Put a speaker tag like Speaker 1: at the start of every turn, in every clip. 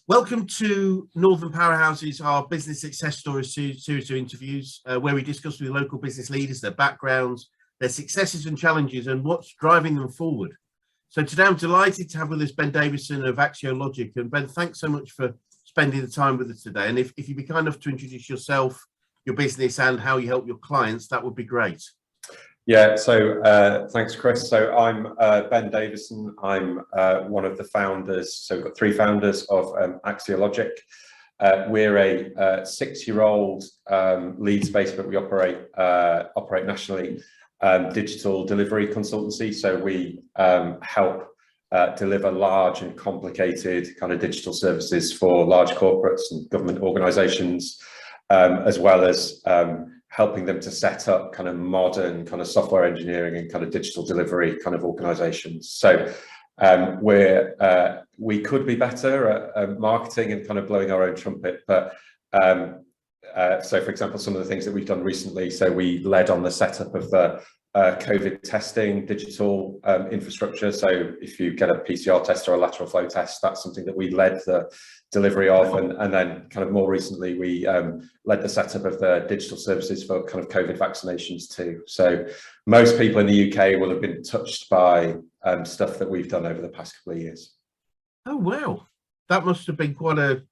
Speaker 1: Welcome to Northern Powerhouses, our business success stories series of interviews, where we discuss with local business leaders, their backgrounds, their successes and challenges, and what's driving them forward. So today I'm delighted to have with us Ben Davison of Axiologik. And Ben, thanks so much for spending the time with us today. And if you'd be kind enough to introduce yourself, your business, and how you help your clients, that would be great.
Speaker 2: Yeah, so thanks, Chris. So I'm Ben Davison. I'm one of the founders. So we've got three founders of Axiologik. We're a 6-year-old Leeds-based, but we operate nationally, digital delivery consultancy. So we help deliver large and complicated kind of digital services for large corporates and government organisations, as well as helping them to set up kind of modern kind of software engineering and kind of digital delivery kind of organizations. So we could be better at marketing and kind of blowing our own trumpet, but so for example, some of the things that we've done recently, so we led on the setup of the COVID testing digital infrastructure. So if you get a PCR test or a lateral flow test, that's something that we led the delivery of, and then kind of more recently we led the setup of the digital services for kind of COVID vaccinations too. So most people in the UK will have been touched by stuff that we've done over the past couple of years.
Speaker 1: Oh wow, that must have been quite a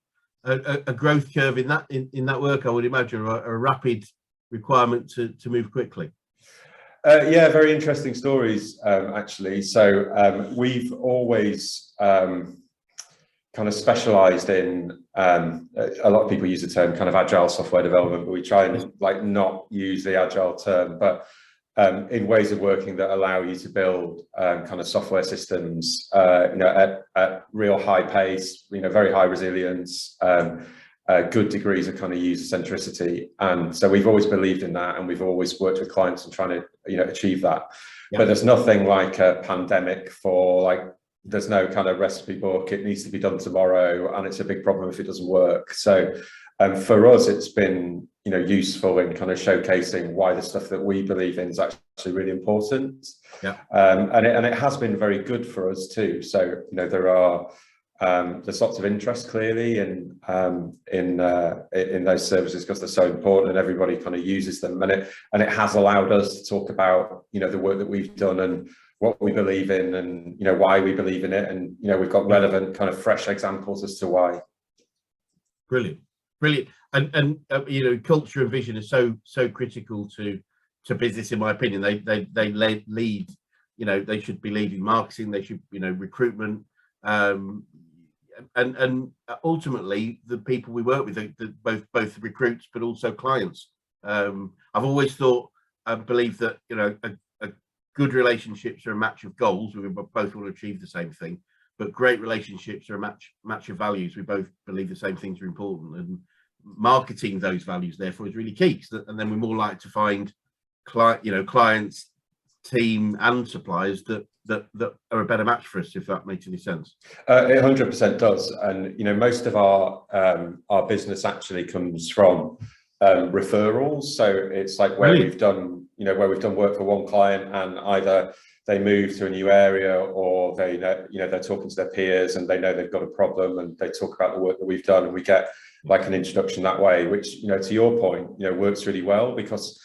Speaker 1: growth curve in that work, I would imagine, or a rapid requirement to move quickly.
Speaker 2: Yeah, very interesting stories, actually. So we've always kind of specialized in, a lot of people use the term kind of agile software development, but we try and like not use the agile term, but in ways of working that allow you to build kind of software systems, at real high pace, very high resilience, good degrees of kind of user centricity. And so we've always believed in that, and we've always worked with clients and trying to achieve that. Yeah. But there's nothing like a pandemic for like, there's no kind of recipe book, it needs to be done tomorrow, and it's a big problem if it doesn't work. So for us, it's been useful in kind of showcasing why the stuff that we believe in is actually really important. Yeah. And it has been very good for us too. So there are there's lots of interest clearly in those services because they're so important and everybody kind of uses them, and it has allowed us to talk about the work that we've done and what we believe in, and why we believe in it, and we've got relevant kind of fresh examples as to why.
Speaker 1: Brilliant. And culture and vision is so critical to business, in my opinion. They lead. They should be leading marketing. They should recruitment. And ultimately the people we work with, both recruits but also clients. I've always thought, I believe that good relationships are a match of goals. We both want to achieve the same thing, but great relationships are a match of values. We both believe the same things are important, and marketing those values therefore is really key. And then we're more likely to find clients, team and suppliers that are a better match for us, if that makes any sense.
Speaker 2: It 100% does. And most of our business actually comes from referrals. So it's like where we've done work for one client, and either they move to a new area, or they they're talking to their peers and they know they've got a problem, and they talk about the work that we've done, and we get like an introduction that way, which to your point works really well, because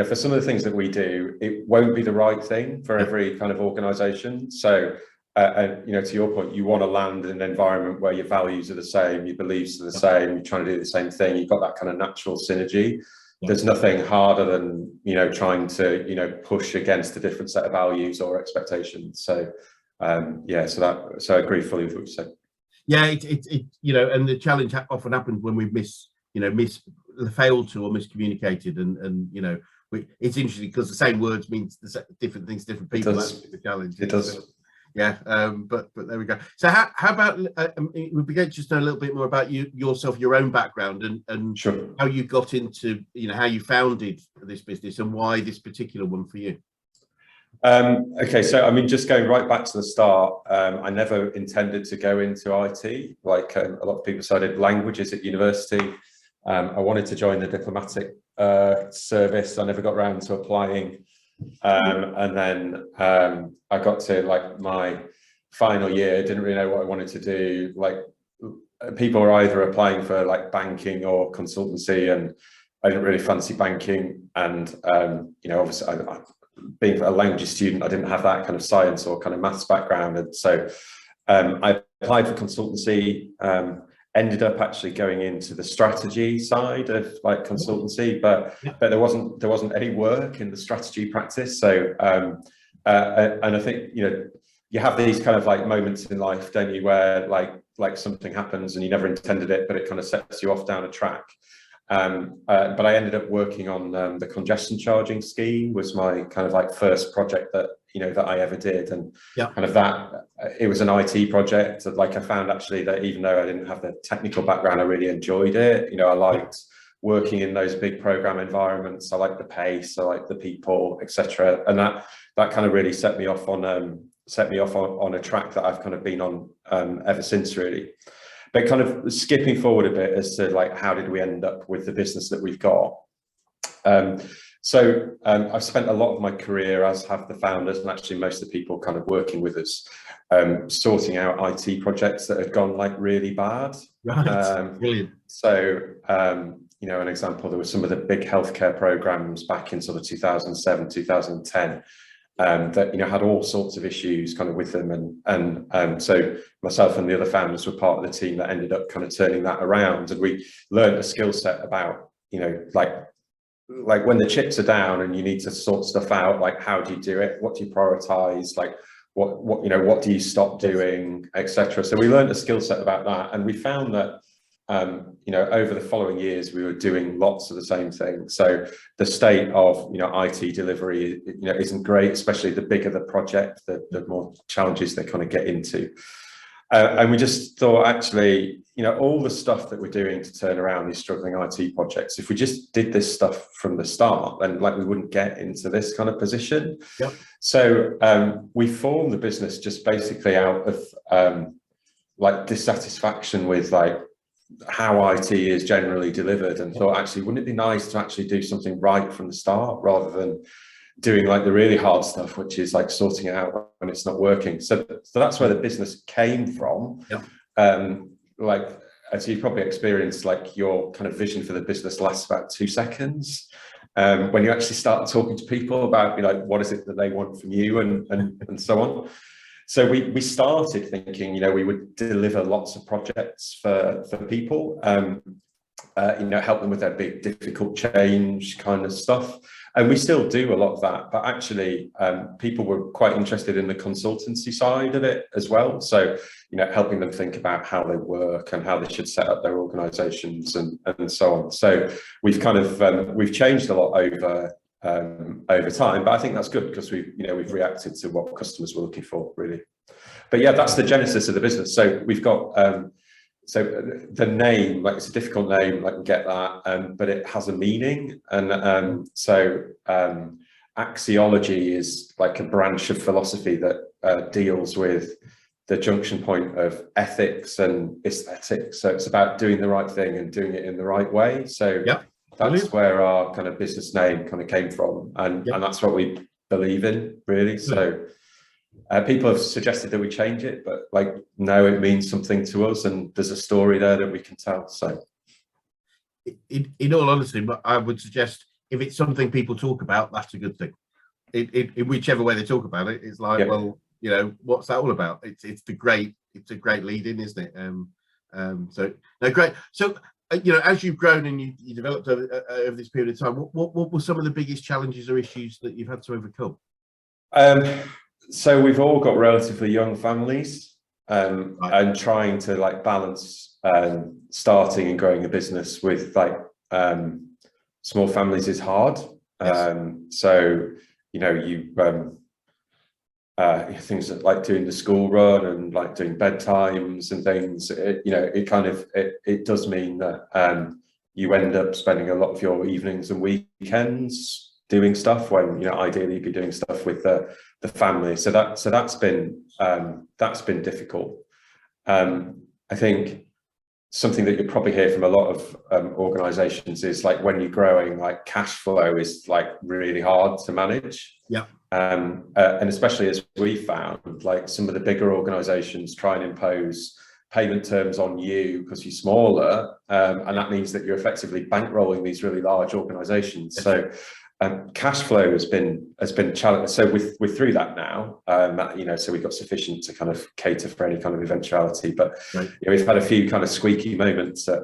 Speaker 2: for some of the things that we do, it won't be the right thing for every kind of organization. So to your point, you want to land in an environment where your values are the same, your beliefs are the same, you're trying to do the same thing, you've got that kind of natural synergy. Yeah. There's nothing harder than trying to push against a different set of values or expectations. So so I agree fully with what you said.
Speaker 1: Yeah, and the challenge often happens when we failed to or miscommunicated, and it's interesting because the same words means different things to different people. That's the challenge.
Speaker 2: It does.
Speaker 1: Yeah, but there we go. So how about it would be great just to know a little bit more about yourself, your own background, and
Speaker 2: sure,
Speaker 1: how you got into how you founded this business and why this particular one for you.
Speaker 2: Okay, so I mean, just going right back to the start, I never intended to go into IT like a lot of people. So I did languages at university. I wanted to join the diplomatic service. I never got around to applying. And then I got to like my final year, didn't really know what I wanted to do, like people are either applying for like banking or consultancy, and I didn't really fancy banking. And you know, obviously, being a language student, I didn't have that kind of science or kind of maths background, and so I applied for consultancy. Ended up actually going into the strategy side of like consultancy, but there wasn't any work in the strategy practice. So and I think, you know, you have these kind of like moments in life, don't you, where like something happens and you never intended it, but it kind of sets you off down a track. But I ended up working on the congestion charging scheme. Was my kind of like first project that, you know, that I ever did, and kind of that, it was an IT project. Like I found actually that even though I didn't have the technical background, I really enjoyed it. You know, I liked working in those big program environments. I liked the pace, I liked the people, etc. And that kind of really set me off on a track that I've kind of been on ever since, really. But kind of skipping forward a bit as to like, how did we end up with the business that we've got? So I've spent a lot of my career, as have the founders, and actually most of the people kind of working with us, sorting out IT projects that had gone like really bad.
Speaker 1: Right. Brilliant.
Speaker 2: So, you know, an example, there were some of the big healthcare programs back in sort of 2007, 2010. That, you know, had all sorts of issues kind of with them, and so myself and the other founders were part of the team that ended up kind of turning that around, and we learned a skill set about, you know, like when the chips are down and you need to sort stuff out, like how do you do it, what do you prioritize, like what you know, what do you stop doing, etc. So we learned a skill set about that, and we found that you know, over the following years, we were doing lots of the same thing. So the state of, you know, IT delivery, you know, isn't great, especially the bigger the project, the more challenges they kind of get into. And we just thought, actually, you know, all the stuff that we're doing to turn around these struggling IT projects, if we just did this stuff from the start, then like we wouldn't get into this kind of position. So we formed the business just basically out of like dissatisfaction with like how IT is generally delivered, and thought, actually, wouldn't it be nice to actually do something right from the start rather than doing like the really hard stuff, which is like sorting it out when it's not working. So that's where the business came from. Like, as you probably experienced, like your kind of vision for the business lasts about 2 seconds. When you actually start talking to people about, you know, like, what is it that they want from you, and so on. So we started thinking, you know, we would deliver lots of projects for people, you know, help them with their big, difficult change kind of stuff. And we still do a lot of that, but actually people were quite interested in the consultancy side of it as well. So, you know, helping them think about how they work and how they should set up their organizations and so on. So we've kind of, we've changed a lot over time, but I think that's good because we've reacted to what customers were looking for, really. But yeah, that's the genesis of the business. So we've got so the name, like, it's a difficult name, like, we get that, but it has a meaning, and so axiology is like a branch of philosophy that deals with the junction point of ethics and aesthetics. So it's about doing the right thing and doing it in the right way. So that's where our kind of business name kind of came from, and that's what we believe in, really. So people have suggested that we change it, but like, no, it means something to us, and there's a story there that we can tell. So
Speaker 1: in all honesty, but I would suggest, if it's something people talk about, that's a good thing. In whichever way they talk about it, it's like, well, you know, what's that all about? It's a great lead in, isn't it? So no, great. So you know, as you've grown and you developed over this period of time, what were some of the biggest challenges or issues that you've had to overcome?
Speaker 2: So we've all got relatively young families, and trying to like balance starting and growing a business with like small families is hard. So, you know, things like doing the school run and like doing bedtimes and things, you know, it does mean that you end up spending a lot of your evenings and weekends doing stuff when, you know, ideally you'd be doing stuff with the family. So that's been difficult. I think something that you probably hear from a lot of organizations is like, when you're growing, like, cash flow is like really hard to manage. And especially as we found, like, some of the bigger organizations try and impose payment terms on you because you're smaller, and that means that you're effectively bankrolling these really large organizations. So cash flow has been challenged. So we're through that now. You know, so we've got sufficient to kind of cater for any kind of eventuality. But
Speaker 1: right.
Speaker 2: you know, we've had a few kind of squeaky moments at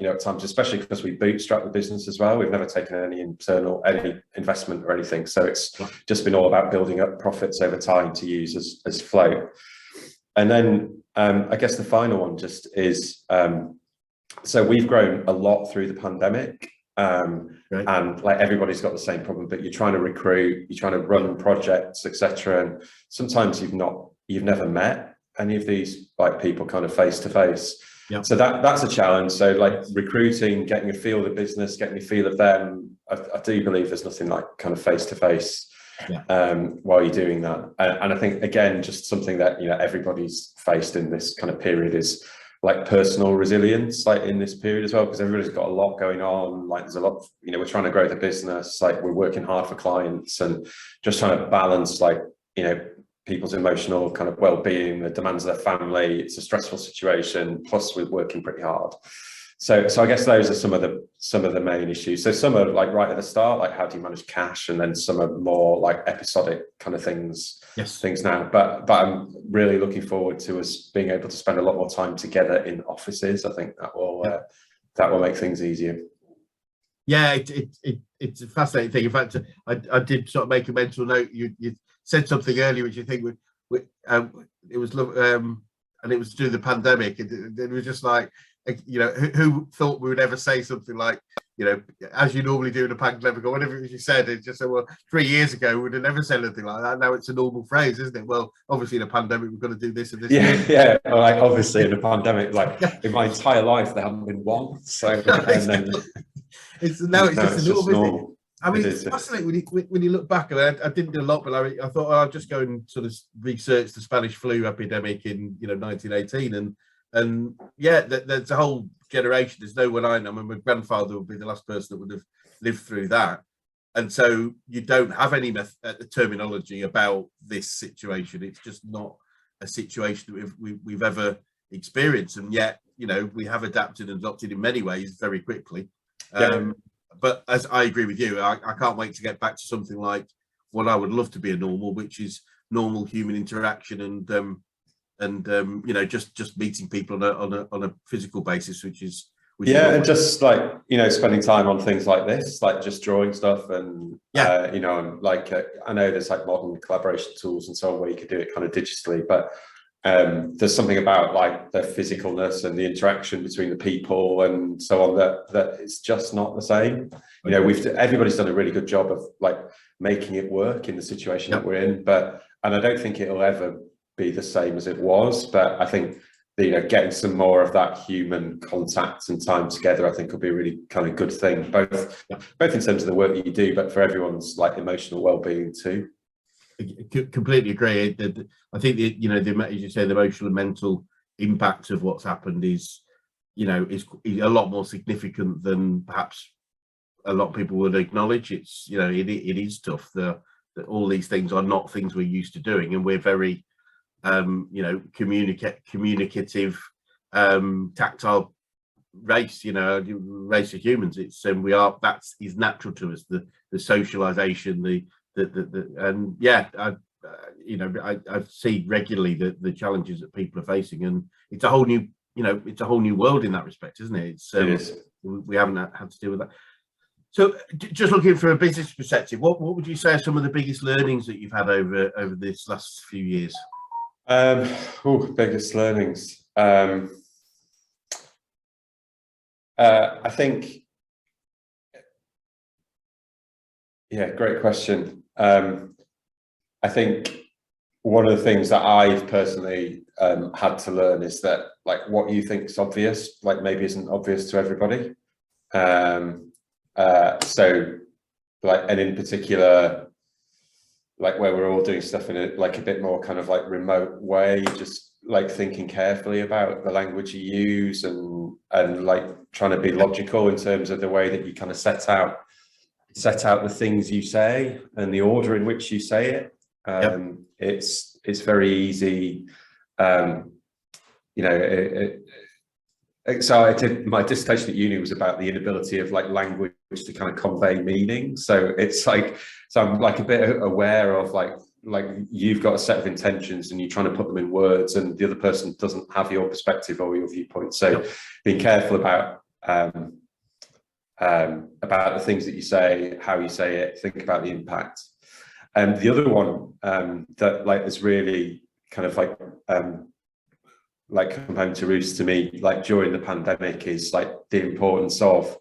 Speaker 2: you know, at times, especially because we bootstrap the business as well. We've never taken any investment or anything. So it's just been all about building up profits over time to use as float. And then I guess the final one just is, so we've grown a lot through the pandemic.
Speaker 1: Right.
Speaker 2: And like everybody's got the same problem, but you're trying to recruit, you're trying to run projects, etc. And sometimes you've never met any of these like people kind of face to face.
Speaker 1: Yeah.
Speaker 2: So that's a challenge. So like recruiting, getting a feel of the business, getting a feel of them. I do believe there's nothing like kind of face to face while you're doing that. And I think again, just something that, you know, everybody's faced in this kind of period is like personal resilience, like in this period as well, because everybody's got a lot going on. Like there's a lot, you know, we're trying to grow the business, like we're working hard for clients and just trying to balance, like, you know, people's emotional kind of well-being, the demands of their family. It's a stressful situation, plus we're working pretty hard. So I guess those are some of the main issues. So some are like right at the start, like how do you manage cash, and then some are more like episodic kind of things.
Speaker 1: Yes.
Speaker 2: Things now. But I'm really looking forward to us being able to spend a lot more time together in offices. I think that will make things easier.
Speaker 1: Yeah, it's a fascinating thing. In fact, I did sort of make a mental note. You said something earlier, which you think it was and it was through the pandemic. It was just like, you know, who thought we would ever say something like, you know, as you normally do in a pandemic or whatever it was you said. It just said, well, 3 years ago we would have never said anything like that. Now it's a normal phrase, isn't it? Well, obviously in a pandemic we've got to do this and this.
Speaker 2: Yeah. Like obviously in a pandemic, like in my entire life there haven't been one. So and then
Speaker 1: it's just normal. I mean,
Speaker 2: it's
Speaker 1: fascinating when you look back. I didn't do a lot, but I thought I'll just go and sort of research the Spanish flu epidemic in 1918, and yeah, there's a whole generation. There's no one I know. I mean, my grandfather would be the last person that would have lived through that, and so you don't have any terminology about this situation. It's just not a situation that we've ever experienced, and yet, you know, we have adapted and adopted in many ways very quickly. But as I agree with you, I can't wait to get back to something like what I would love to be a normal, which is normal human interaction and you know, just meeting people on a physical basis, which is
Speaker 2: and just like, you know, spending time on things like this, like just drawing stuff and you know, and like I know there's like modern collaboration tools and so on where you could do it kind of digitally, but there's something about like the physicalness and the interaction between the people and so on that it's just not the same. You know, everybody's done a really good job of like making it work in the situation that we're in, and I don't think it'll ever be the same as it was, but I think, you know, getting some more of that human contact and time together, I think will be a really kind of good thing, both in terms of the work that you do, but for everyone's like emotional well-being too.
Speaker 1: Completely agree. I think you know, as you say, the emotional and mental impact of what's happened is a lot more significant than perhaps a lot of people would acknowledge. It's, you know, it is tough. That all these things are not things we're used to doing, and we're very you know, communicative, tactile race, you know, race of humans. It's that is natural to us, the socialization, and yeah, you know, I see regularly the challenges that people are facing, and it's a whole new, you know, it's a whole new world in that respect, isn't it?
Speaker 2: It is.
Speaker 1: We haven't had to deal with that. So just looking from a business perspective, what would you say are some of the biggest learnings that you've had over this last few years?
Speaker 2: Biggest learnings. I think, yeah, great question. I think one of the things that I've personally had to learn is that like what you think is obvious, like maybe isn't obvious to everybody. So like, and in particular, like where we're all doing stuff in a bit more kind of like remote way, just like thinking carefully about the language you use and like trying to be logical in terms of the way that you kind of set out the things you say and the order in which you say it. It's very easy you know, so I did my dissertation at uni was about the inability of like language to kind of convey meaning. So it's like, so I'm like a bit aware of like you've got a set of intentions and you're trying to put them in words, and the other person doesn't have your perspective or your viewpoint. So being careful about the things that you say, how you say it, think about the impact. And the other one that like is really kind of like come home to roost to me, like during the pandemic, is like the importance of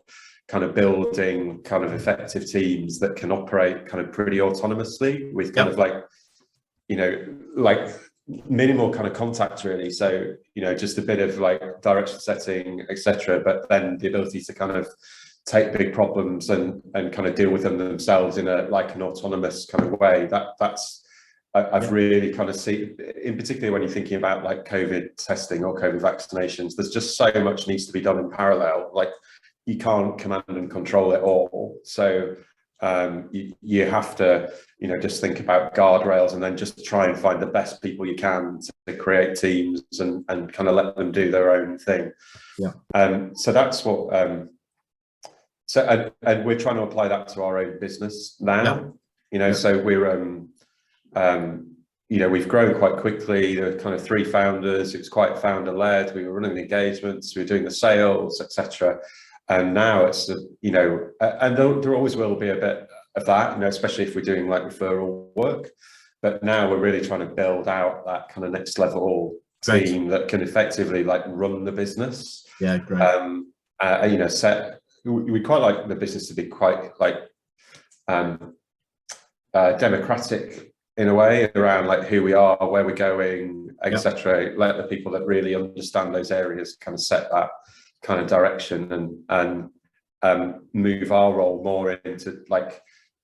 Speaker 2: kind of building kind of effective teams that can operate kind of pretty autonomously with kind of like, you know, like minimal kind of contact really. So, you know, just a bit of like direction setting, etc. But then the ability to kind of take big problems and kind of deal with them themselves in a like an autonomous kind of way. I've really kind of seen, in particular when you're thinking about like COVID testing or COVID vaccinations, there's just so much needs to be done in parallel. Like you can't command and control it all. So you have to, you know, just think about guardrails and then just try and find the best people you can to create teams and kind of let them do their own thing. So that's what, and we're trying to apply that to our own business now, you know, so we're, you know, we've grown quite quickly. There were kind of 3 founders. It was quite founder-led. We were running the engagements, we were doing the sales, etc. And now it's, you know, and there always will be a bit of that, you know, especially if we're doing like referral work. But now we're really trying to build out that kind of next level team that can effectively like run the business.
Speaker 1: Yeah, great.
Speaker 2: You know, we quite like the business to be quite like democratic in a way around like who we are, where we're going, etc. Let the people that really understand those areas kind of set that kind of direction and move our role more into like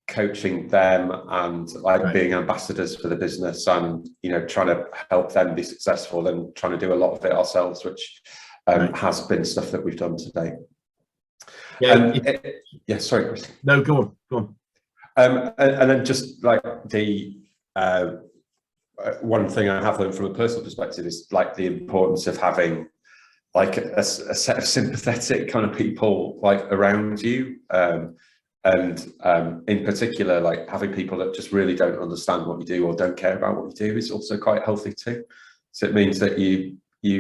Speaker 2: coaching them and like being ambassadors for the business and, you know, trying to help them be successful and trying to do a lot of it ourselves, which has been stuff that we've done today. Sorry, Chris.
Speaker 1: No, go on.
Speaker 2: And then just like the one thing I have learned from a personal perspective is like the importance of having like a set of sympathetic kind of people like around you, and in particular like having people that just really don't understand what you do or don't care about what you do is also quite healthy too. So it means that you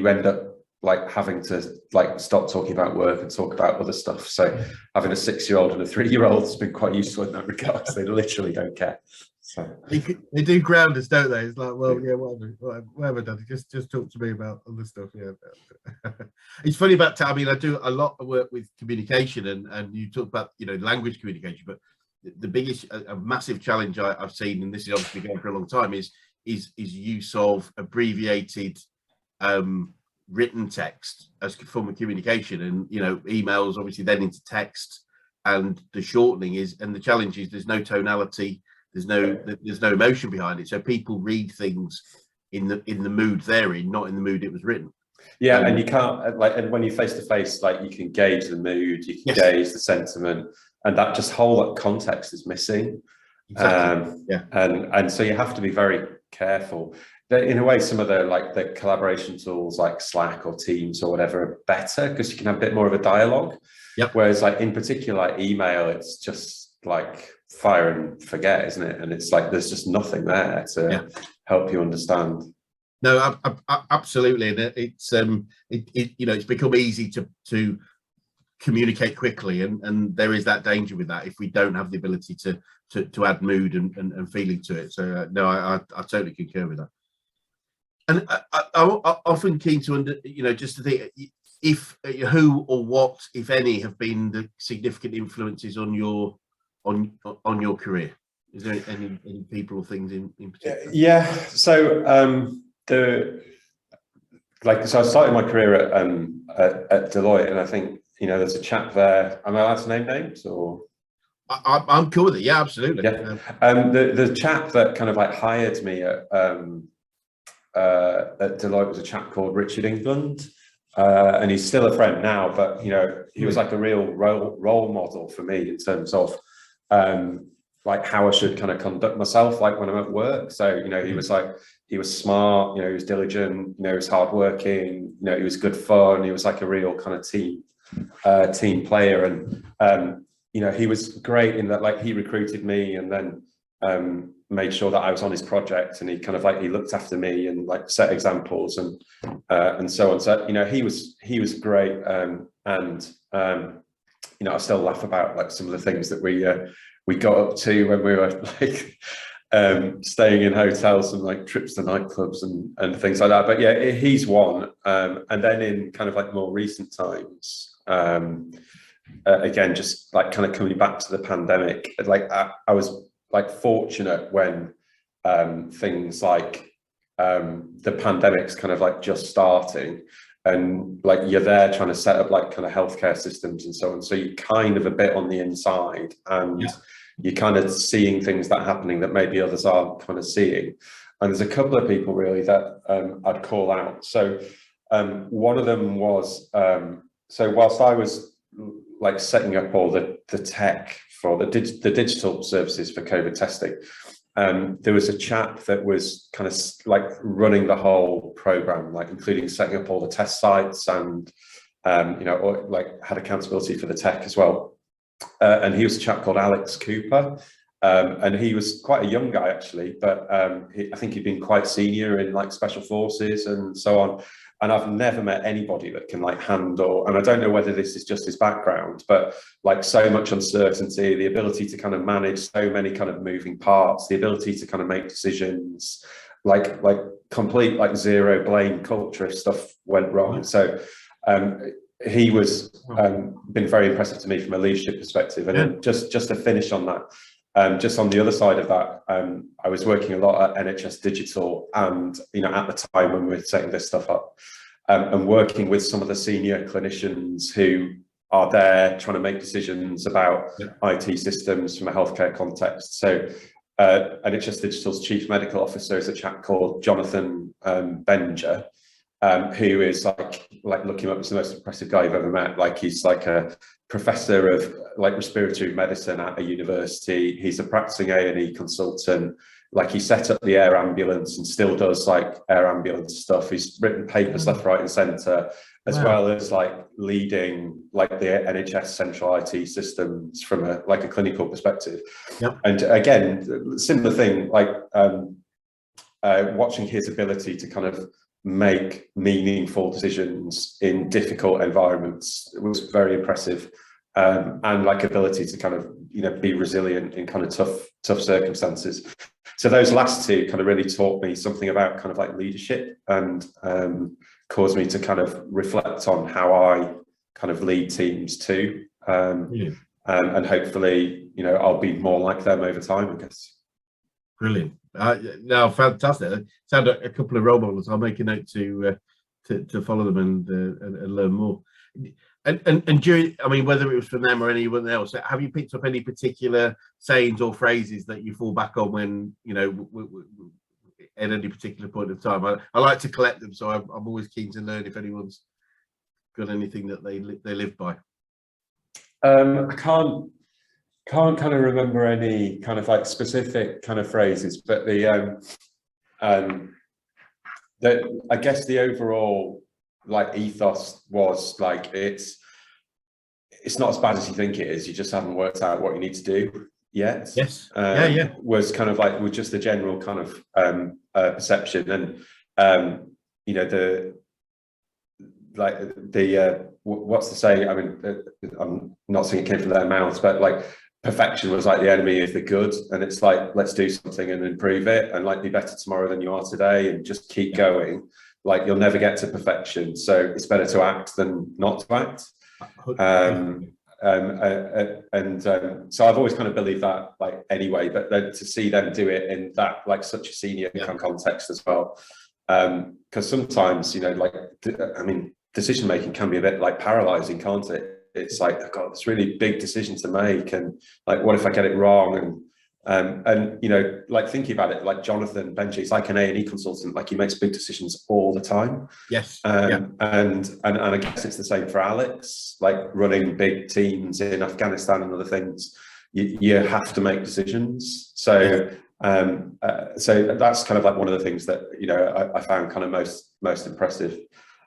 Speaker 2: end up like having to like stop talking about work and talk about other stuff. So having a 6-year-old and a 3-year-old has been quite useful in that regard. They literally don't care. So
Speaker 1: they do ground us, don't they? It's like, well, yeah, whatever, Daddy, just talk to me about other stuff. Yeah. It's funny about, I mean, I do a lot of work with communication, and you talk about, you know, language communication, but the biggest, a massive challenge I've seen, and this is obviously going for a long time, is use of abbreviated written text as a form of communication, and, you know, emails obviously then into text, and the shortening is, and the challenge is there's no tonality, there's no emotion behind it, so people read things in the mood they're in, not in the mood it was written.
Speaker 2: And you can't like, and when you're face to face, like you can gauge the mood, you can gauge the sentiment, and that just whole context is missing.
Speaker 1: Exactly.
Speaker 2: And so you have to be very careful. In a way, some of the like the collaboration tools like Slack or Teams or whatever are better because you can have a bit more of a dialogue. Whereas like in particular, like email, it's just like fire and forget, isn't it? And it's like there's just nothing there to help you understand.
Speaker 1: No, absolutely. It's you know, it's become easy to communicate quickly, and there is that danger with that if we don't have the ability to add mood and feeling to it. So no, I totally concur with that. And I'm often keen to you know, just to think if who or what, if any, have been the significant influences on your career. Is there any people or things in particular?
Speaker 2: Yeah. So so I started my career at Deloitte, and I think, you know, there's a chap there. Am I allowed to name names or?
Speaker 1: I'm cool with it. Yeah, absolutely.
Speaker 2: Yeah. The chap that kind of like hired me at Deloitte was a chap called Richard England, and he's still a friend now. But, you know, he was like a real role model for me in terms of like how I should kind of conduct myself, like when I'm at work. So, you know, he was like, he was smart, you know, he was diligent, you know, he was hardworking, you know, he was good fun. He was like a real kind of team player. And, you know, he was great in that, like he recruited me and then made sure that I was on his project, and he kind of like, he looked after me and like set examples and so on. So, you know, he was great. You know, I still laugh about like some of the things that we got up to when we were like staying in hotels and like trips to nightclubs and things like that. But yeah, he's one. And then in kind of like more recent times, again, just like kind of coming back to the pandemic, like I was like fortunate when things like the pandemic's kind of like just starting, and like you're there trying to set up like kind of healthcare systems and so on. So you're kind of a bit on the inside, and you're kind of seeing things that are happening that maybe others aren't kind of seeing. And there's a couple of people really that I'd call out. So one of them was, so whilst I was like setting up all the tech for the digital services for COVID testing, there was a chap that was kind of like running the whole program, like including setting up all the test sites and, you know, or like had accountability for the tech as well. And he was a chap called Alex Cooper. And he was quite a young guy actually, but I think he'd been quite senior in like special forces and so on. And I've never met anybody that can like handle, and I don't know whether this is just his background, but like so much uncertainty, the ability to kind of manage so many kind of moving parts, the ability to kind of make decisions, like complete like zero blame culture if stuff went wrong. So he was been very impressive to me from a leadership perspective. And then just to finish on that, just on the other side of that, I was working a lot at NHS Digital, and you know, at the time when we were setting this stuff up, and working with some of the senior clinicians who are there trying to make decisions about IT systems from a healthcare context. So NHS Digital's chief medical officer is a chap called Jonathan Benger, who is like looking up, he's the most impressive guy you've ever met. Like he's like a professor of like respiratory medicine at a university. He's a practicing A&E consultant. Like he set up the air ambulance and still does like air ambulance stuff. He's written papers left, right and centre, as well as like leading like the NHS central IT systems from a like a clinical perspective. And again, similar thing, like watching his ability to kind of make meaningful decisions in difficult environments was very impressive, and like ability to kind of, you know, be resilient in kind of tough circumstances. So those last two kind of really taught me something about kind of like leadership, and caused me to kind of reflect on how I kind of lead teams too, and hopefully, you know, I'll be more like them over time, I guess.
Speaker 1: Brilliant. No, fantastic. Sound a couple of role models. I'll make a note to follow them and learn more. And during, I mean, whether it was from them or anyone else, have you picked up any particular sayings or phrases that you fall back on when, you know, at any particular point of time? I like to collect them, so I'm always keen to learn if anyone's got anything that they live by.
Speaker 2: I can't kind of remember any kind of like specific kind of phrases, but I guess the overall like ethos was like, it's not as bad as you think it is, you just haven't worked out what you need to do yet. Was kind of like, with just the general kind of perception. And you know, what's the saying? I mean, I'm not saying it came from their mouths, but like perfection was like the enemy of the good, and it's like, let's do something and improve it and like be better tomorrow than you are today, and just keep going. Like you'll never get to perfection, so it's better to act than not to act. So I've always kind of believed that, like, anyway, but then to see them do it in that like such a senior context as well, because sometimes, you know, like, I mean, decision making can be a bit like paralyzing, can't it? It's like, I've got this really big decision to make, and like, what if I get it wrong? And you know, like thinking about it, like Jonathan Benji is like an A&E consultant, like he makes big decisions all the time. And I guess it's the same for Alex, like running big teams in Afghanistan and other things. you have to make decisions. So so that's kind of like one of the things that, you know, I found kind of most impressive.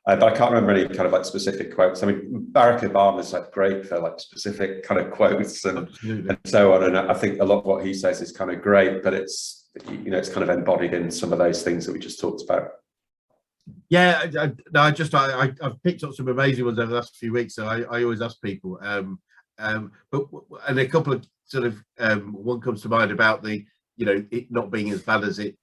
Speaker 2: But I can't remember any kind of like specific quotes. I mean, Barack Obama's like great for like specific kind of quotes and so on. And I think a lot of what he says is kind of great, but it's, you know, it's kind of embodied in some of those things that we just talked about.
Speaker 1: Yeah, I've picked up some amazing ones over the last few weeks. So I always ask people, but and a couple of sort of one comes to mind about the, you know, it not being as bad as it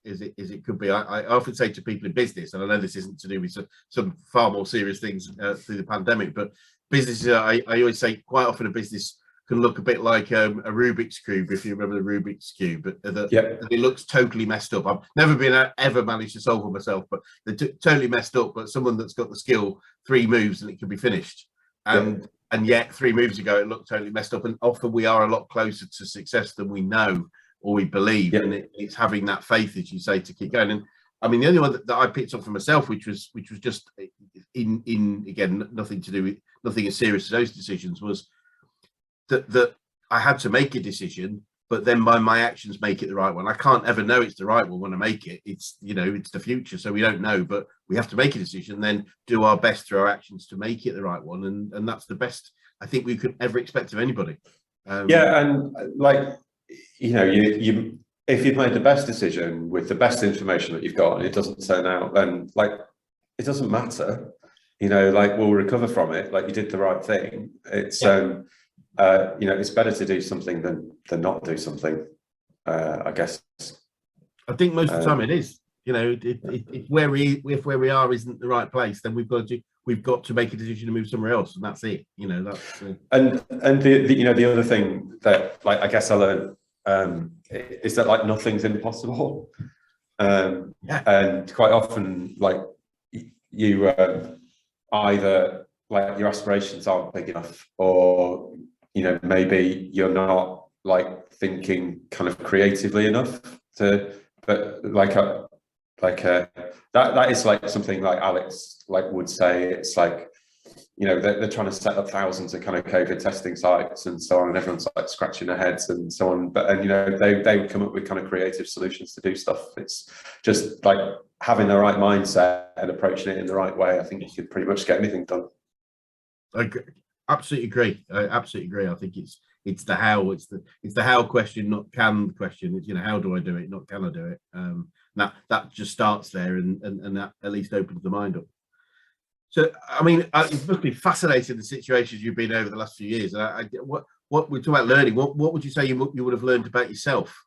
Speaker 1: could be. I often say to people in business, and I know this isn't to do with some far more serious things through the pandemic, but businesses, I always say quite often a business can look a bit like a Rubik's Cube, if you remember the Rubik's Cube, but it looks totally messed up. I've never been ever managed to solve it myself, but they're totally messed up. But someone that's got the skill, 3 moves and it can be finished. And yet 3 moves ago it looked totally messed up. And often we are a lot closer to success than we know or we believe, and it's having that faith, as you say, to keep going. And I mean, the only one that I picked up for myself, which was just in again, nothing as serious as those decisions, was that I had to make a decision, but then my actions make it the right one. I can't ever know it's the right one when I make it. It's, you know, it's the future, so we don't know, but we have to make a decision, then do our best through our actions to make it the right one, and that's the best I think we could ever expect of anybody.
Speaker 2: And like, you know, you if you've made the best decision with the best information that you've got and it doesn't turn out, then like it doesn't matter, you know, like we'll recover from it. Like you did the right thing. It's you know, it's better to do something than not do something. I guess. I
Speaker 1: think most of the time it is. You know, if where we are isn't the right place, then we've got to make a decision to move somewhere else, and that's it. You know, that's
Speaker 2: and the you know, the other thing that, like, I guess I learned is that like nothing's impossible, and quite often like you either like your aspirations aren't big enough, or you know, maybe you're not like thinking kind of creatively enough to, but that is like something like Alex like would say. It's like, you know, they're trying to set up thousands of kind of COVID testing sites and so on, and everyone's like scratching their heads and so on. But, and you know, they would come up with kind of creative solutions to do stuff. It's just like having the right mindset and approaching it in the right way. I think you could pretty much get anything done.
Speaker 1: I absolutely agree. I absolutely agree. I think it's the how. It's the how question, not can question. It's, you know, how do I do it, not can I do it. That just starts there, and that at least opens the mind up. So, I mean, it must be fascinating the situations you've been over the last few years. What we're talking about learning. What would you say you would have learned about yourself?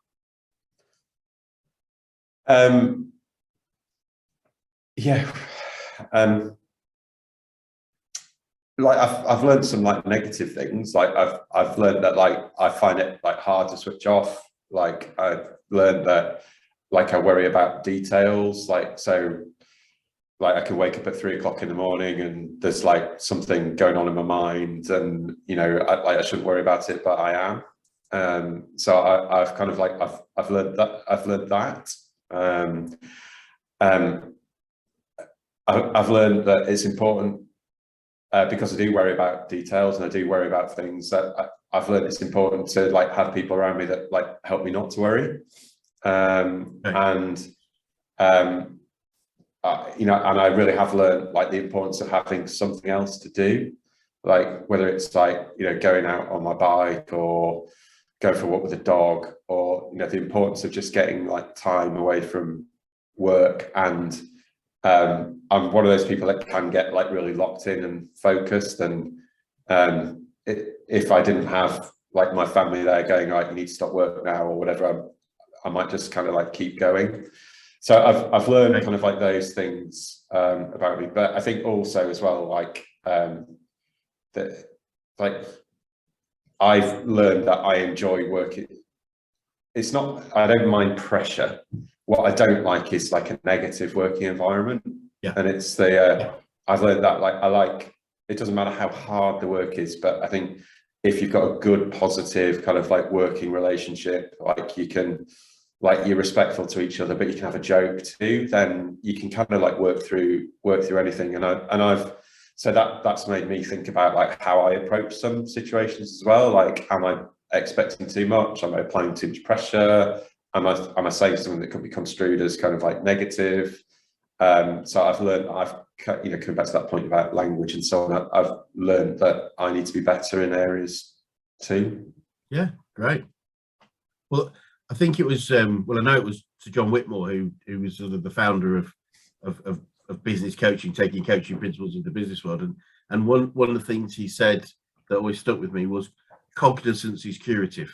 Speaker 2: Like I've learned some like negative things. Like I've learned that like I find it like hard to switch off. Like I've learned that like I worry about details. Like, so like I can wake up at 3 o'clock in the morning and there's like something going on in my mind, and you know, I shouldn't worry about it, but I am. So I've kind of like I've learned that. I've learned that it's important, because I do worry about details and I do worry about things, that I've learned it's important to like have people around me that like help me not to worry. You know, and I really have learned like the importance of having something else to do, like whether it's like, you know, going out on my bike or going for a walk with a dog, or you know, the importance of just getting like time away from work. And I'm one of those people that can get like really locked in and focused, and if I didn't have like my family there going, right, you need to stop work now or whatever, I might just kind of like keep going. So I've learned kind of like those things about me, but I think also as well, like that, like I've learned that I enjoy working. It's not, I don't mind pressure. What I don't like is like a negative working environment. And it's I've learned that like I like, it doesn't matter how hard the work is, but I think if you've got a good positive kind of like working relationship, like you can, like you're respectful to each other, but you can have a joke too, then you can kind of like work through anything. So that's made me think about like how I approach some situations as well. Like, am I expecting too much? Am I applying too much pressure? Am I saying something that could be construed as kind of like negative? So I've learned, coming back to that point about language and so on, I've learned that I need to be better in areas too.
Speaker 1: Yeah, great. Well, I think it was, well, I know it was Sir John Whitmore who was sort of the founder of business coaching, taking coaching principles into the business world. And one of the things he said that always stuck with me was cognizance is curative.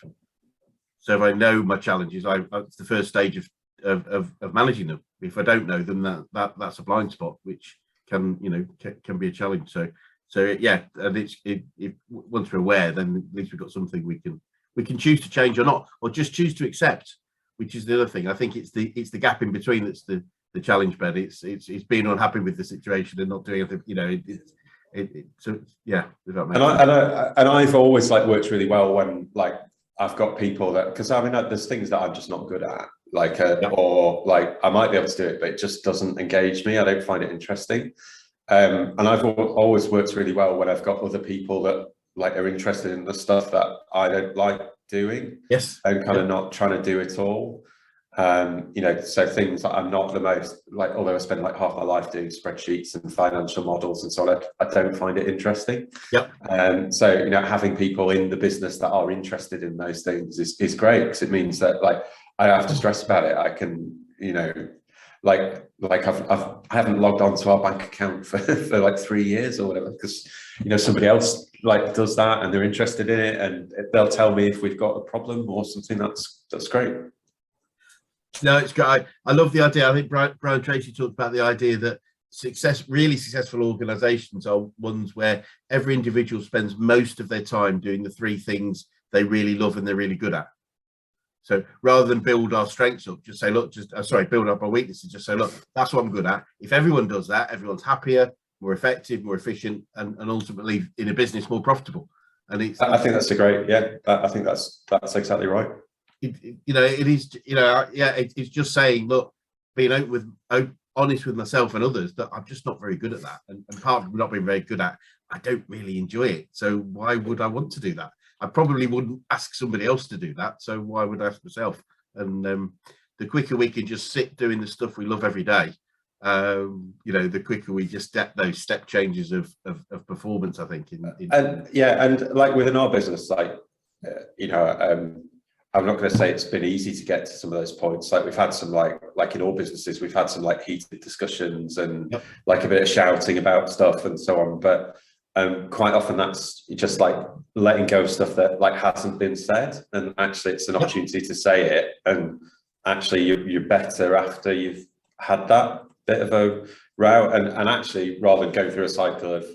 Speaker 1: So if I know my challenges, it's the first stage of managing them. If I don't know them, that's a blind spot, which can be a challenge. So yeah, and once we're aware, then at least we've got something we can choose to change or not, or just choose to accept, which is the other thing. I think it's the gap in between that's the challenge, Ben. It's being unhappy with the situation and not doing anything. So yeah, if that makes sense.
Speaker 2: And I've always worked really well when I've got people that, because I mean there's things that I'm just not good at, or I might be able to do it, but it just doesn't engage me. I don't find it interesting. And I've always worked really well when I've got other people that are interested in the stuff that I don't like doing.
Speaker 1: Yes.
Speaker 2: And kind of not trying to do it all. So things that I'm not the most although I spend half my life doing spreadsheets and financial models and so on, I don't find it interesting.
Speaker 1: Yep.
Speaker 2: So having people in the business that are interested in those things is great, because it means that I don't have to stress about it. I can I haven't logged onto our bank account for 3 years or whatever, because somebody else does that and they're interested in it, and they'll tell me if we've got a problem or something. That's great.
Speaker 1: No, it's great. I love the idea. I think Brian Tracy talked about the idea that really successful organizations are ones where every individual spends most of their time doing the 3 things they really love and they're really good at. So rather than build our strengths up, just say, look, build up our weaknesses, just say, look, that's what I'm good at. If everyone does that, everyone's happier, more effective, more efficient, and ultimately in a business more profitable. And I think
Speaker 2: that's a great, I think that's exactly right.
Speaker 1: It's just saying, look, being honest with myself and others, that I'm just not very good at that, and part of not being very good at, I don't really enjoy it. So why would I want to do that? I probably wouldn't ask somebody else to do that. So why would I ask myself? And the quicker we can just sit doing the stuff we love every day, the quicker we just get those step changes of performance, I think.
Speaker 2: And within our business, I'm not going to say it's been easy to get to some of those points. We've had some in all businesses, we've had some heated discussions and
Speaker 1: yep.
Speaker 2: A bit of shouting about stuff and so on. But quite often that's just letting go of stuff that hasn't been said, and actually it's an opportunity to say it, and actually you're better after you've had that bit of a row, and actually rather than going through a cycle of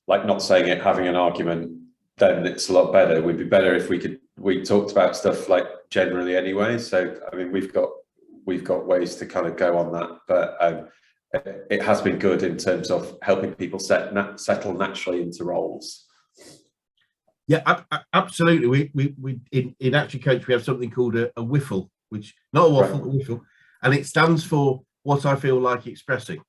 Speaker 2: not saying it, having an argument, then it's a lot better. We'd be better if we talked about stuff generally anyway. So I mean we've got ways to kind of go on that, but it has been good in terms of helping people settle naturally into roles.
Speaker 1: Yeah, absolutely. We in Axiologik we have something called a whiffle, which not a waffle, right. A whiffle, and it stands for what I feel like expressing.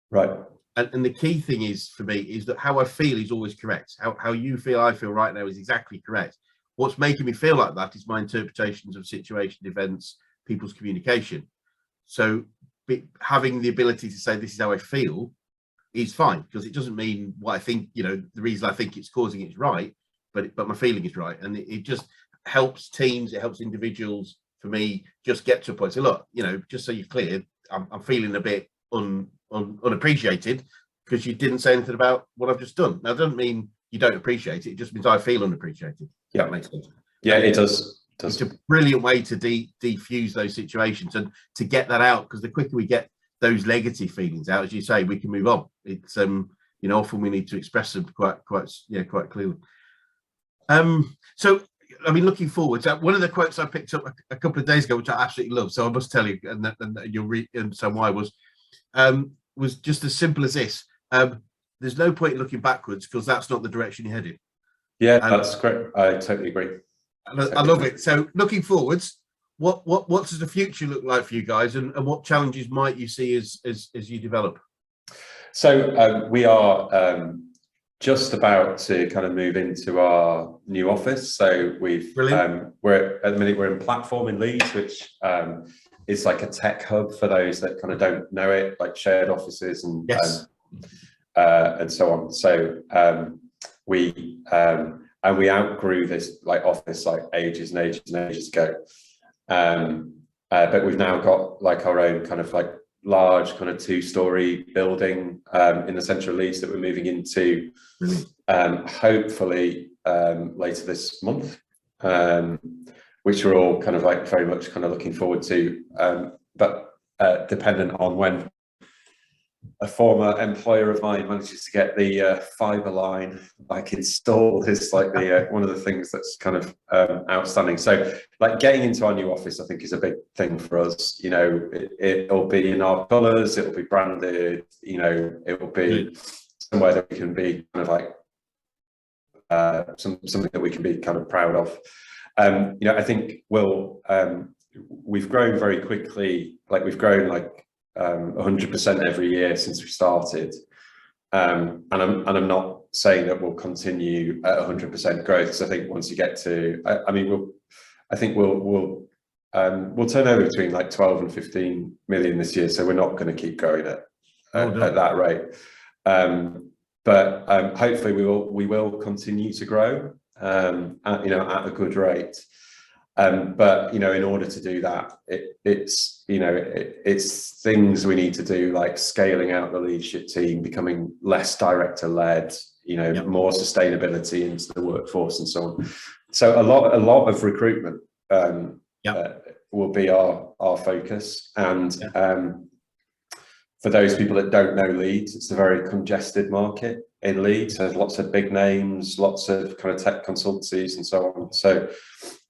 Speaker 2: Right.
Speaker 1: And the key thing is for me is that how I feel is always correct. How you feel, I feel right now is exactly correct. What's making me feel like that is my interpretations of situation, events, people's communication. So having the ability to say this is how I feel is fine, because it doesn't mean what I think, the reason I think it's causing it is right, but my feeling is right. And it just helps teams, it helps individuals, for me, just get to a point. So look, just so you're clear, I'm feeling a bit unappreciated because you didn't say anything about what I've just done. Now, it doesn't mean you don't appreciate it. It just means I feel unappreciated.
Speaker 2: Yeah,
Speaker 1: that makes sense.
Speaker 2: Yeah, it does.
Speaker 1: It's a brilliant way to defuse those situations and to get that out, because the quicker we get those negative feelings out, as you say, we can move on. It's often we need to express them quite clearly. So I mean, looking forward, one of the quotes I picked up a couple of days ago, which I absolutely love, so I must tell you, and you'll understand why, was just as simple as this: there's no point in looking backwards, because that's not the direction you're headed.
Speaker 2: Yeah, that's great. I totally agree.
Speaker 1: I love it. So looking forwards, what does the future look like for you guys, and what challenges might you see as you develop?
Speaker 2: So we are just about to kind of move into our new office. So we're at the minute we're in Platform in Leeds, which is like a tech hub for those that kind of don't know it, like shared offices and so on. So we outgrew this like office like ages and ages and ages ago. But we've now got like our own kind of like large kind of 2-story building in the central Leeds that we're moving into hopefully later this month, which we're all kind of like very much kind of looking forward to, but dependent on when a former employer of mine manages to get the fibre line like installed is like the one of the things that's kind of outstanding. So like getting into our new office I think is a big thing for us. You know, it'll be in our colours, it'll be branded, you know, it will be somewhere that we can be kind of like something that we can be kind of proud of. You know, I think we've grown very quickly, like we've grown like 100% every year since we started, and I'm not saying that we'll continue at 100% growth, because I think once you get to, I mean, we'll turn over between like 12 and 15 million this year, so we're not going to keep growing at that rate. But hopefully we will continue to grow at, you know, at a good rate. But you know, in order to do that, it's things we need to do, like scaling out the leadership team, becoming less director-led, you know, more sustainability into the workforce and so on. So a lot of recruitment will be our focus. And for those people that don't know Leeds, it's a very congested market in Leeds. There's lots of big names, lots of kind of tech consultancies and so on. So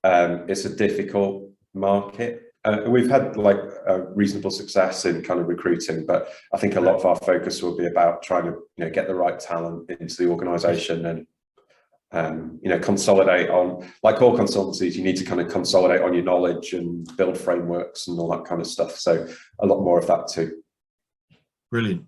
Speaker 2: it's a difficult market. We've had like a reasonable success in kind of recruiting, but I think a lot of our focus will be about trying to, you know, get the right talent into the organisation and you know, consolidate on, like all consultancies, you need to kind of consolidate on your knowledge and build frameworks and all that kind of stuff. So a lot more of that too.
Speaker 1: Brilliant.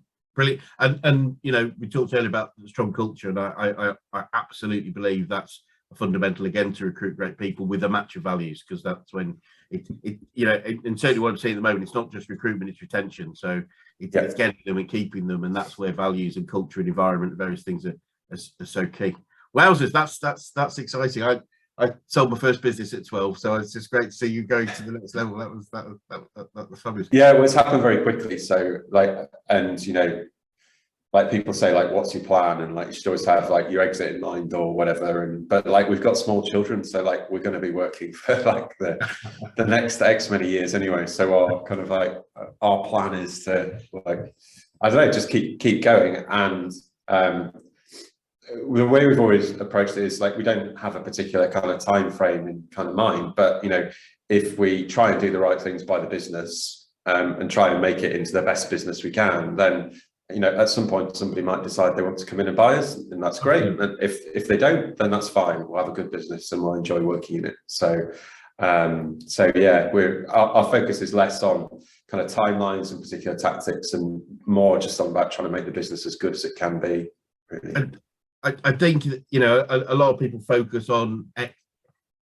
Speaker 1: And you know, we talked earlier about the strong culture, and I absolutely believe that's fundamental again to recruit great people with a match of values, because that's when it you know, and certainly what I'm seeing at the moment, it's not just recruitment, it's retention. So it's getting them and keeping them, and that's where values and culture and environment and various things are so key. Wowzers, that's exciting. I sold my first business at 12, so it's just great to see you going to the next level. That was fabulous.
Speaker 2: Yeah, well, it's happened very quickly. So like, and you know, like people say, like, what's your plan? And like, you should always have like your exit in mind or whatever. And but like, we've got small children, so like, we're going to be working for like the next X many years anyway. So our kind of like our plan is to like, I don't know, just keep going. And the way we've always approached it is like, we don't have a particular kind of time frame in kind of mind, but you know, if we try and do the right things by the business and try and make it into the best business we can, then you know, at some point somebody might decide they want to come in and buy us, and that's great. And if they don't, then that's fine. We'll have a good business and we'll enjoy working in it. So yeah, our focus is less on kind of timelines and particular tactics, and more just on about trying to make the business as good as it can be. Really.
Speaker 1: And I think, you know, a lot of people focus on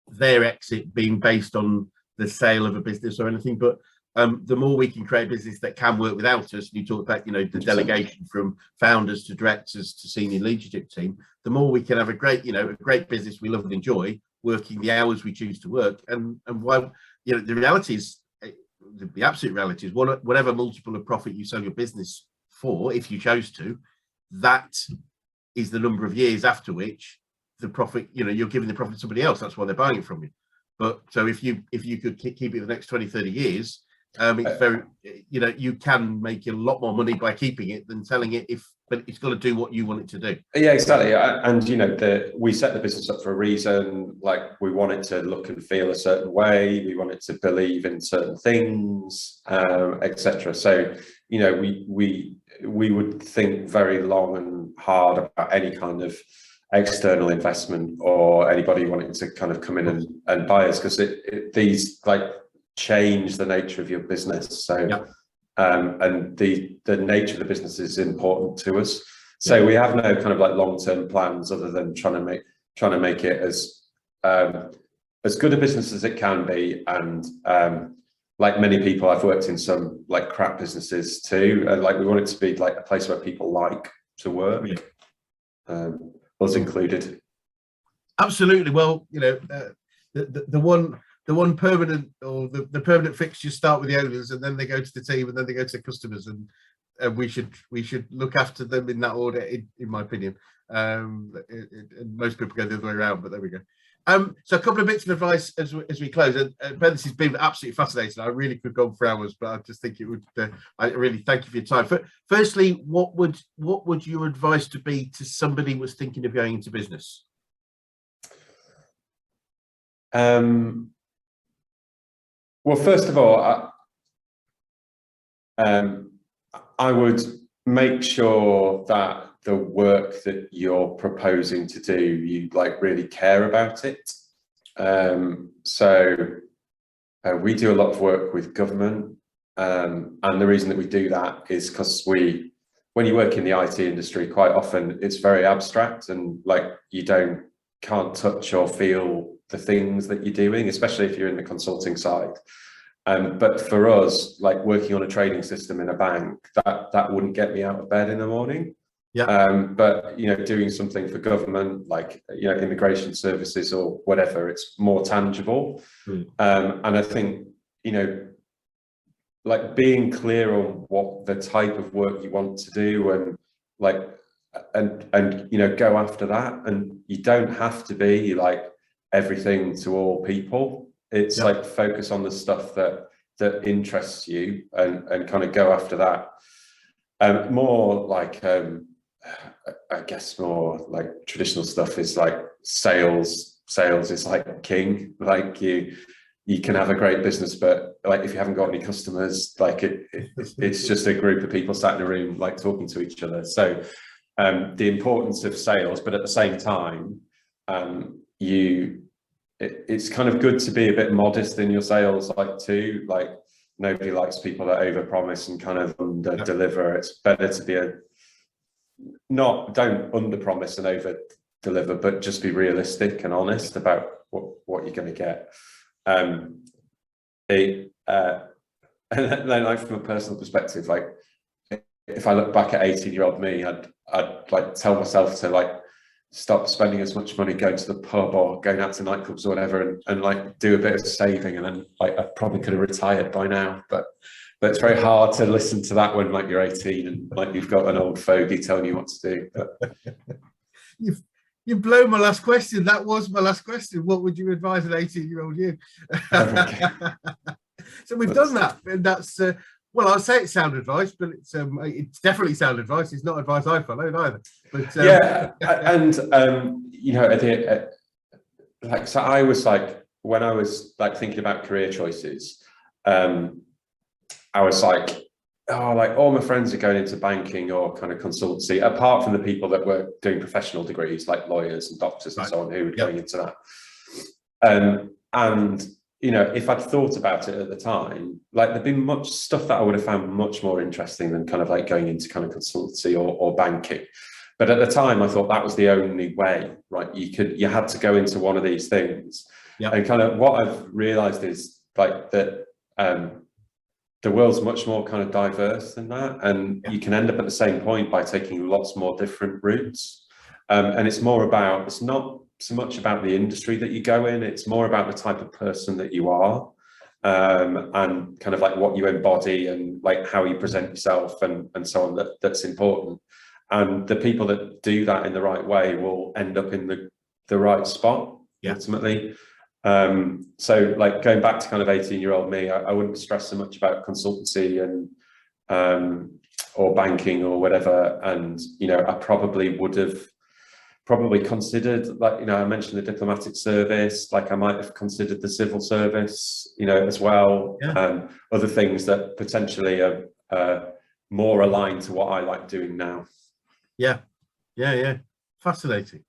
Speaker 1: their exit being based on the sale of a business or anything, but the more we can create a business that can work without us, and you talk about, you know, the delegation from founders to directors to senior leadership team, the more we can have a great, you know, a great business we love and enjoy, working the hours we choose to work. And why, you know, the reality is, the absolute reality is, whatever multiple of profit you sell your business for, if you chose to, that is the number of years after which the profit, you know, you're giving the profit to somebody else. That's why they're buying it from you. But so if you could keep it the next 20, 30 years, it's very, you know, you can make a lot more money by keeping it than selling it, but it's got to do what you want it to do.
Speaker 2: Yeah, exactly. And you know, we set the business up for a reason. Like, we want it to look and feel a certain way, we want it to believe in certain things, etc. So you know, we would think very long and hard about any kind of external investment or anybody wanting to kind of come in and buy us, because these like change the nature of your business. So and the nature of the business is important to us. So we have no kind of like long-term plans other than trying to make it as good a business as it can be. And like many people, I've worked in some like crap businesses too. Like we want it to be like a place where people like to work, us included.
Speaker 1: Absolutely. Well, you know, the one permanent, or the permanent fixtures start with the owners, and then they go to the team, and then they go to the customers, and we should look after them in that order, in my opinion. And most people go the other way around, but there we go. So a couple of bits of advice as we close. And Ben, this has been absolutely fascinating. I really could go on for hours, but I just think it would. I really thank you for your time. Firstly, what would your advice to be to somebody who was thinking of going into business?
Speaker 2: Well, first of all, I would make sure that the work that you're proposing to do, you like really care about it. So we do a lot of work with government, and the reason that we do that is because when you work in the IT industry, quite often it's very abstract, and like you can't touch or feel the things that you're doing, especially if you're in the consulting side. But for us, like working on a trading system in a bank, that wouldn't get me out of bed in the morning. But you know, doing something for government, like you know, immigration services or whatever, it's more tangible. And I think, you know, like being clear on what the type of work you want to do, and like and you know, go after that. And you don't have to be like everything to all people. It's like focus on the stuff that interests you, and kind of go after that. More like I guess more like traditional stuff is like sales is like king. Like you can have a great business, but like if you haven't got any customers, like it's just a group of people sat in a room like talking to each other. So the importance of sales, but at the same time it's kind of good to be a bit modest in your sales, like too. Like nobody likes people that overpromise and kind of under deliver. It's better to be don't underpromise and over deliver, but just be realistic and honest about what you're going to get. And then like from a personal perspective, like if I look back at 18-year-old me, I'd like tell myself to like stop spending as much money going to the pub or going out to nightclubs or whatever, and like do a bit of saving, and then like I probably could have retired by now. But it's very hard to listen to that when like you're 18 and like you've got an old fogey telling you what to do. But
Speaker 1: you've blown my last question. That was my last question. What would you advise an 18-year-old you? So we've done that, and that's well, I'll say it's sound advice, but it's definitely sound advice. It's not advice I followed either. But
Speaker 2: and you know, like so, I was like, when I was like thinking about career choices, I was like, oh, like all my friends are going into banking or kind of consultancy, apart from the people that were doing professional degrees like lawyers and doctors and so on, who were going into that. And you know, if I'd thought about it at the time, like there'd been much stuff that I would have found much more interesting than kind of like going into kind of consultancy or banking. But at the time, I thought that was the only way, right? You had to go into one of these things. And kind of what I've realized is like that the world's much more kind of diverse than that. And you can end up at the same point by taking lots more different routes. And it's not so much about the industry that you go in, it's more about the type of person that you are, and kind of like what you embody and like how you present yourself and so on, that's important. And the people that do that in the right way will end up in the right spot ultimately. So like going back to kind of 18-year-old me, I wouldn't stress so much about consultancy and or banking or whatever. And you know, I probably would have considered, like, you know, I mentioned the diplomatic service, like I might have considered the civil service, you know, as well. Other things that potentially are more aligned to what I like doing now.
Speaker 1: Fascinating.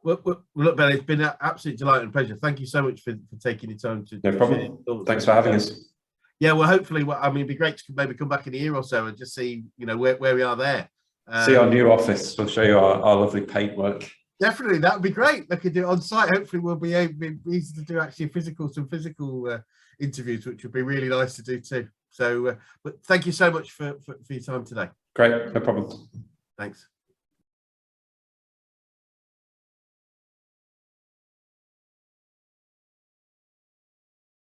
Speaker 1: Well, look, Ben, it's been an absolute delight and pleasure. Thank you so much for taking the time to.
Speaker 2: No problem. Thanks for having us.
Speaker 1: Yeah, well, hopefully, I mean, it'd be great to maybe come back in a year or so and just see, you know, where we are there.
Speaker 2: See our new office. We'll show you our lovely paintwork.
Speaker 1: Definitely, that would be great. They could do it on site. Hopefully, we'll be able to be easy to do actually some physical interviews, which would be really nice to do too. So, but thank you so much for your time today.
Speaker 2: Great, no problem.
Speaker 1: Thanks.